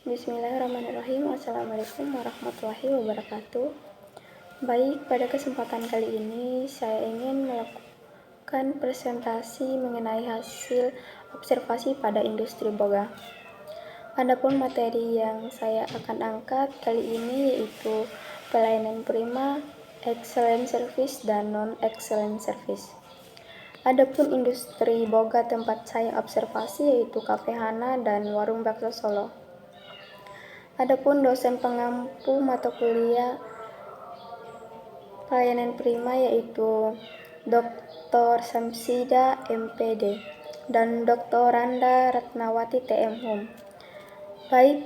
Bismillahirrahmanirrahim. Assalamualaikum warahmatullahi wabarakatuh. Baik, pada kesempatan kali ini saya ingin melakukan presentasi mengenai hasil observasi pada industri boga. Adapun materi yang saya akan angkat kali ini yaitu pelayanan prima, excellent service, dan non-excellent service. Adapun industri boga tempat saya observasi yaitu Cafe Hana dan Warung Bakso Solo. Adapun dosen pengampu mata kuliah pelayanan prima yaitu Dr. Samsida MPD dan Dr. Randa Ratnawati TM Hum. Baik,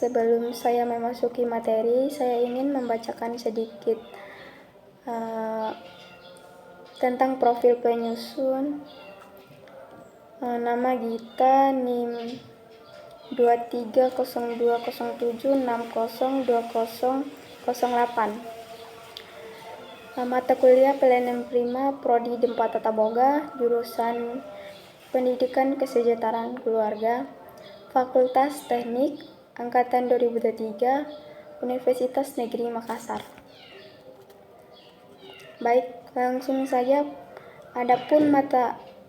sebelum saya memasuki materi, saya ingin membacakan sedikit tentang profil penyusun. Nama Gita, NIM 230207602008. Mata kuliah pelayanan prima Prodi Dempa Tata Boga, jurusan Pendidikan Kesejahteraan Keluarga, Fakultas Teknik, angkatan 2023, Universitas Negeri Makassar. Baik, langsung saja. Adapun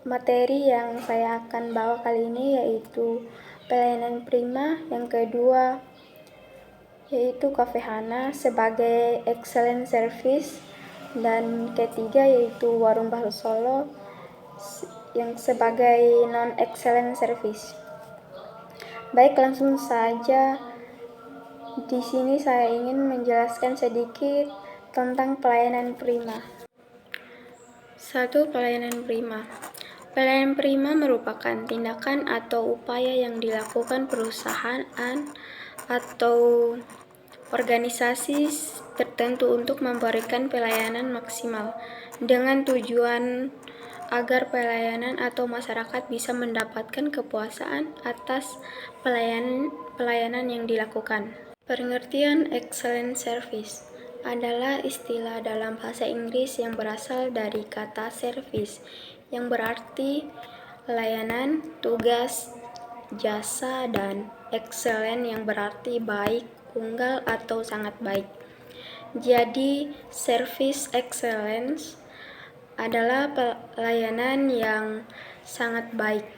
materi yang saya akan bawa kali ini yaitu pelayanan prima, yang kedua yaitu Cafe Hana sebagai excellent service, dan ketiga yaitu Warung Bakso Solo yang sebagai non-excellent service. Baik, langsung saja. Di sini saya ingin menjelaskan sedikit tentang pelayanan prima. 1. Pelayanan prima. Pelayanan prima merupakan tindakan atau upaya yang dilakukan perusahaan atau organisasi tertentu untuk memberikan pelayanan maksimal dengan tujuan agar pelayanan atau masyarakat bisa mendapatkan kepuasan atas pelayanan yang dilakukan. Pengertian excellent service adalah istilah dalam bahasa Inggris yang berasal dari kata service yang berarti layanan, tugas, jasa, dan excellent yang berarti baik, tunggal, atau sangat baik. Jadi, service excellence adalah pelayanan yang sangat baik.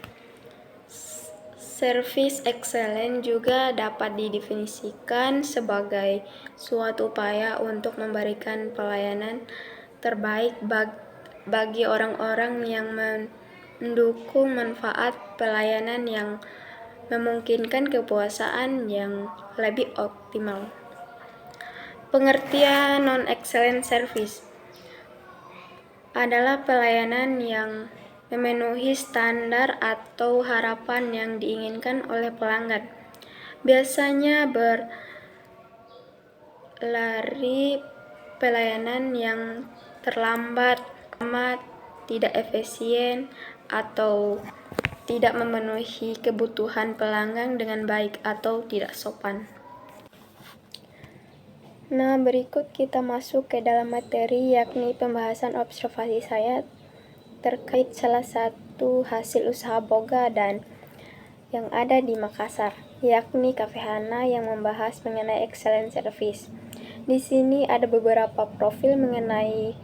Service excellent juga dapat didefinisikan sebagai suatu upaya untuk memberikan pelayanan terbaik bagi orang-orang yang mendukung manfaat pelayanan yang memungkinkan kepuasan yang lebih optimal. Pengertian non-excellent service adalah pelayanan yang memenuhi standar atau harapan yang diinginkan oleh pelanggan. Biasanya berlari pelayanan yang terlambat, tidak efisien, atau tidak memenuhi kebutuhan pelanggan dengan baik atau tidak sopan. Nah, berikut kita masuk ke dalam materi, yakni pembahasan observasi saya terkait salah satu hasil usaha boga dan yang ada di Makassar, yakni Cafe Hana yang membahas mengenai excellent service. Di sini ada beberapa profil mengenai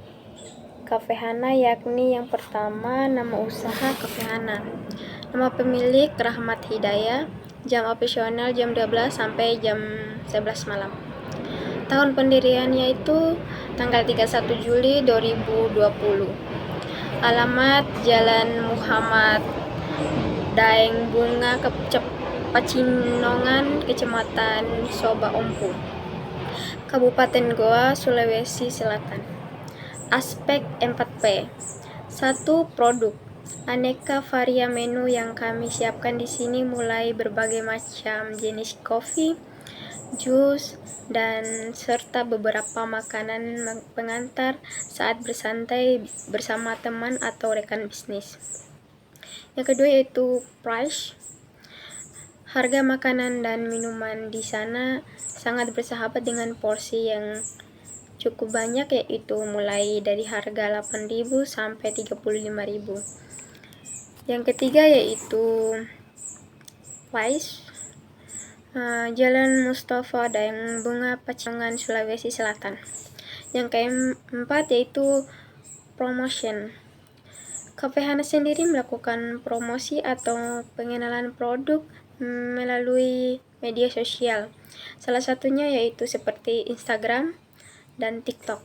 Cafe Hana, yakni yang pertama nama usaha Cafe Hana. Nama pemilik Rahmat Hidayah, jam operasional jam 12 sampai jam 11 malam. Tahun pendiriannya itu tanggal 31 Juli 2020. Alamat Jalan Muhammad Daeng Bunga, Pacinongan, Kecamatan Soba Ompu, Kabupaten Goa, Sulawesi Selatan. Aspek 4P. 1. Produk. Aneka varia menu yang kami siapkan di sini mulai berbagai macam jenis kopi, jus, dan serta beberapa makanan pengantar saat bersantai bersama teman atau rekan bisnis. Yang kedua yaitu price. Harga makanan dan minuman di sana sangat bersahabat dengan porsi yang cukup banyak, yaitu mulai dari harga 8.000 sampai 35.000. Yang ketiga yaitu price. Jalan Mustafa Dayang Bunga Pacilangan, Sulawesi Selatan. Yang keempat yaitu promotion. Cafe Hana sendiri melakukan promosi atau pengenalan produk melalui media sosial. Salah satunya yaitu seperti Instagram dan TikTok.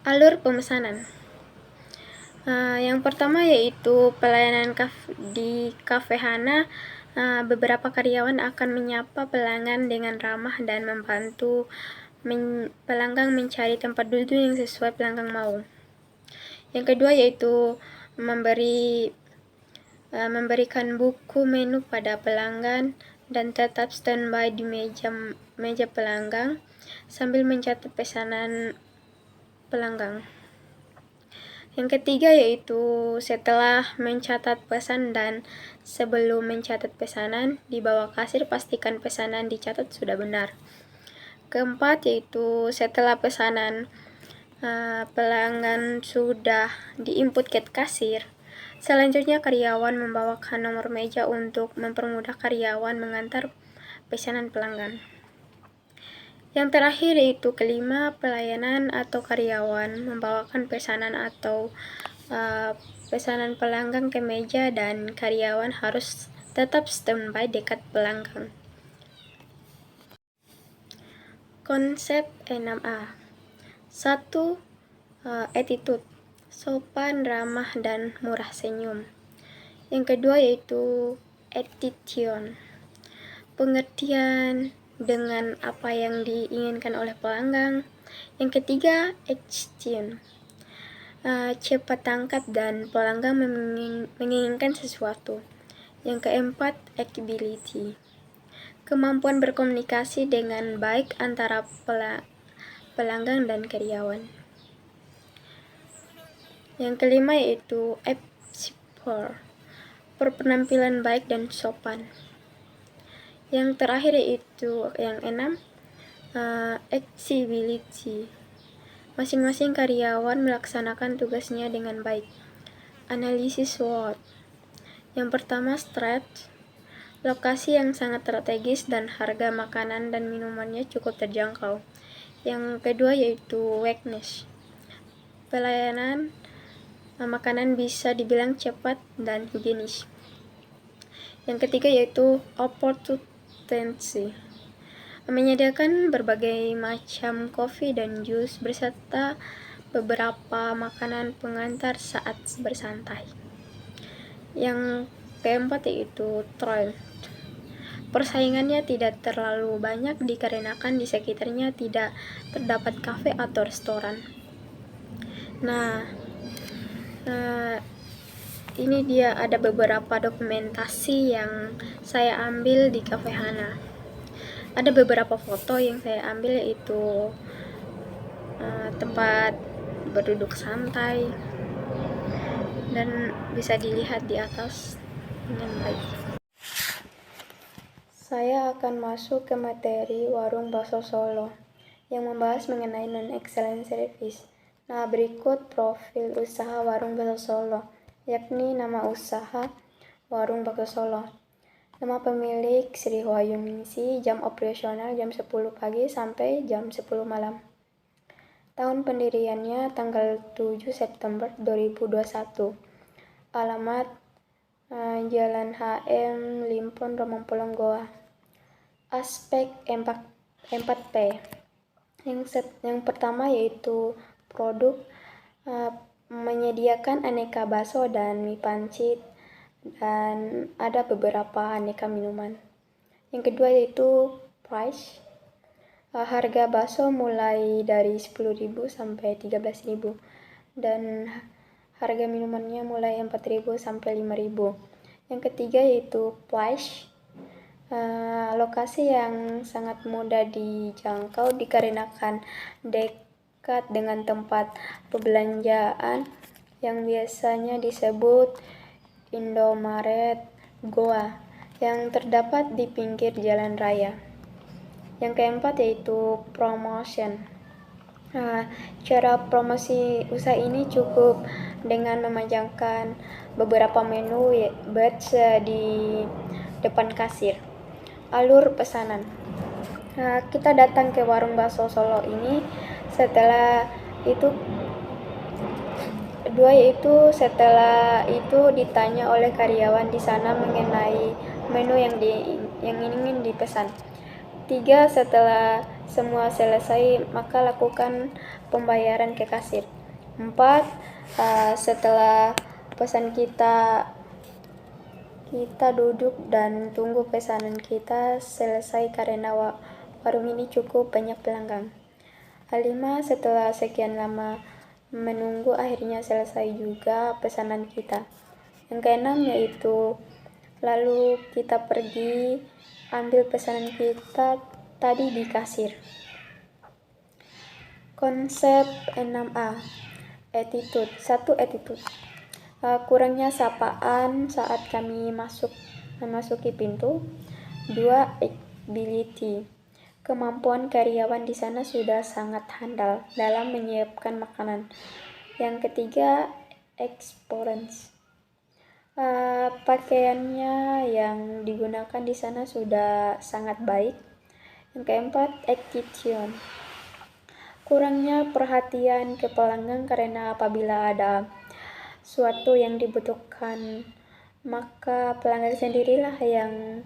Alur pemesanan. Yang pertama yaitu pelayanan di Cafe Hana. Beberapa karyawan akan menyapa pelanggan dengan ramah dan membantu pelanggan mencari tempat duduk yang sesuai pelanggan mau. Yang kedua yaitu memberikan buku menu pada pelanggan dan tetap standby di meja pelanggan sambil mencatat pesanan pelanggan. Yang ketiga yaitu setelah mencatat pesan dan sebelum mencatat pesanan di bawah kasir, pastikan pesanan dicatat sudah benar. Keempat yaitu setelah pesanan pelanggan sudah diinput ke kasir, selanjutnya karyawan membawakan nomor meja untuk mempermudah karyawan mengantar pesanan pelanggan. Yang terakhir yaitu kelima, pelayanan atau karyawan membawakan pesanan atau pesanan pelanggan ke meja dan karyawan harus tetap standby dekat pelanggan. Konsep 6A. 1. Attitude, sopan, ramah, dan murah senyum. Yang kedua yaitu attitude, pengertian dengan apa yang diinginkan oleh pelanggan. Yang ketiga, action, cepat tangkap dan pelanggan menginginkan sesuatu. Yang keempat, ability, kemampuan berkomunikasi dengan baik antara pelanggan dan karyawan. Yang kelima yaitu appear, berpenampilan baik dan sopan. Yang terakhir yaitu yang 6, accessibility, masing-masing karyawan melaksanakan tugasnya dengan baik. Analisis SWOT. Yang pertama, stretch, lokasi yang sangat strategis dan harga makanan dan minumannya cukup terjangkau. Yang kedua yaitu weakness, pelayanan makanan bisa dibilang cepat dan higienis. Yang ketiga yaitu opportunity, menyediakan berbagai macam kopi dan jus beserta beberapa makanan pengantar saat bersantai. Yang keempat yaitu trend, persaingannya tidak terlalu banyak dikarenakan di sekitarnya tidak terdapat kafe atau restoran. Ini dia ada beberapa dokumentasi yang saya ambil di Cafe Hana. Ada beberapa foto yang saya ambil, yaitu tempat berduduk santai dan bisa dilihat di atas dengan baik. Saya akan masuk ke materi warung bakso Solo yang membahas mengenai non-excellent service. Berikut profil usaha warung bakso Solo, yakni nama usaha warung bakso Solo. Nama pemilik Sri Wahyuningsi, jam operasional jam 10 pagi sampai jam 10 malam. Tahun pendiriannya tanggal 7 September 2021. Alamat Jalan HM Limpon, Romongpolong, Goa. Aspek 4P. Yang pertama yaitu produk, menyediakan aneka bakso dan mie pancit, dan ada beberapa aneka minuman. Yang kedua yaitu price, harga bakso mulai dari 10.000 sampai 13.000 dan harga minumannya mulai 4.000 sampai 5.000. Yang ketiga yaitu place, lokasi yang sangat mudah dijangkau dikarenakan dekat dengan tempat perbelanjaan yang biasanya disebut Indomaret Goa yang terdapat di pinggir jalan raya. Yang keempat yaitu promotion. Cara promosi usaha ini cukup dengan memanjangkan beberapa menu batch di depan kasir. alur pesanan. Kita datang ke warung bakso Solo ini. Setelah itu ditanya oleh karyawan di sana mengenai menu yang ingin dipesan. 3. Setelah semua selesai, maka lakukan pembayaran ke kasir. 4. Setelah pesan kita duduk dan tunggu pesanan kita selesai karena warung ini cukup banyak pelanggan. 5. Setelah sekian lama menunggu, akhirnya selesai juga pesanan kita. Yang keenam yaitu lalu kita pergi ambil pesanan kita tadi di kasir. Konsep 6A. Attitude. 1. Attitude. Kurangnya sapaan saat kami memasuki pintu. 2. Ability. Kemampuan karyawan di sana sudah sangat handal dalam menyiapkan makanan. Yang ketiga, experience. Pakaiannya yang digunakan di sana sudah sangat baik. Yang keempat, attitude. Kurangnya perhatian ke pelanggan karena apabila ada suatu yang dibutuhkan, maka pelanggan sendirilah yang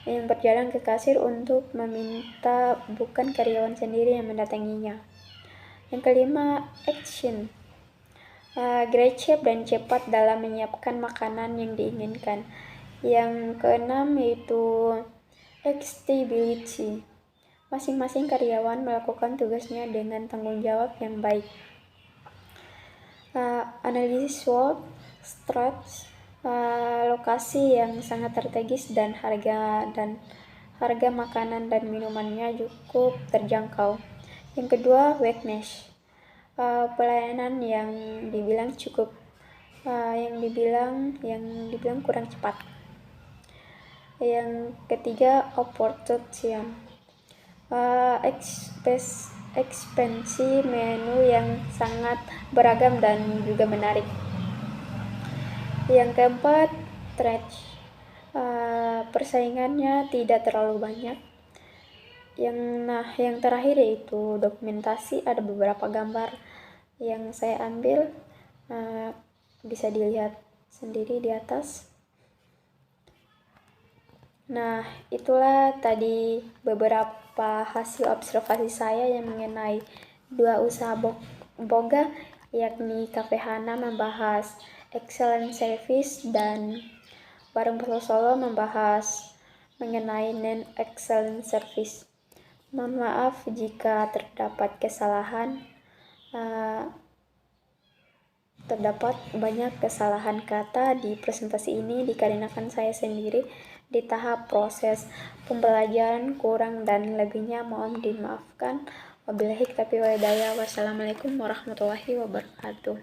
berjalan ke kasir untuk meminta, bukan karyawan sendiri yang mendatanginya. Yang kelima, action. Gercep dan cepat dalam menyiapkan makanan yang diinginkan. Yang keenam yaitu accountability. Masing-masing karyawan melakukan tugasnya dengan tanggung jawab yang baik. Analisis SWOT, stress, lokasi yang sangat strategis dan harga makanan dan minumannya cukup terjangkau. Yang kedua, weakness. Pelayanan yang dibilang cukup, yang dibilang kurang cepat. Yang ketiga, opportunity. Ekspansi menu yang sangat beragam dan juga menarik. Yang keempat, stretch. Persaingannya tidak terlalu banyak. Yang terakhir yaitu dokumentasi. Ada beberapa gambar yang saya ambil, bisa dilihat sendiri di atas. Nah, itulah tadi beberapa hasil observasi saya yang mengenai 2 usaha boga, yakni Cafe Hana membahas excellent service dan Warung Bakso Solo membahas mengenai non-excellent service. Mohon maaf jika terdapat kesalahan, terdapat banyak kesalahan kata di presentasi ini dikarenakan saya sendiri di tahap proses pembelajaran, kurang dan lebihnya mohon dimaafkan. Wabillahi taufiq wal hidayah. Wassalamualaikum warahmatullahi wabarakatuh.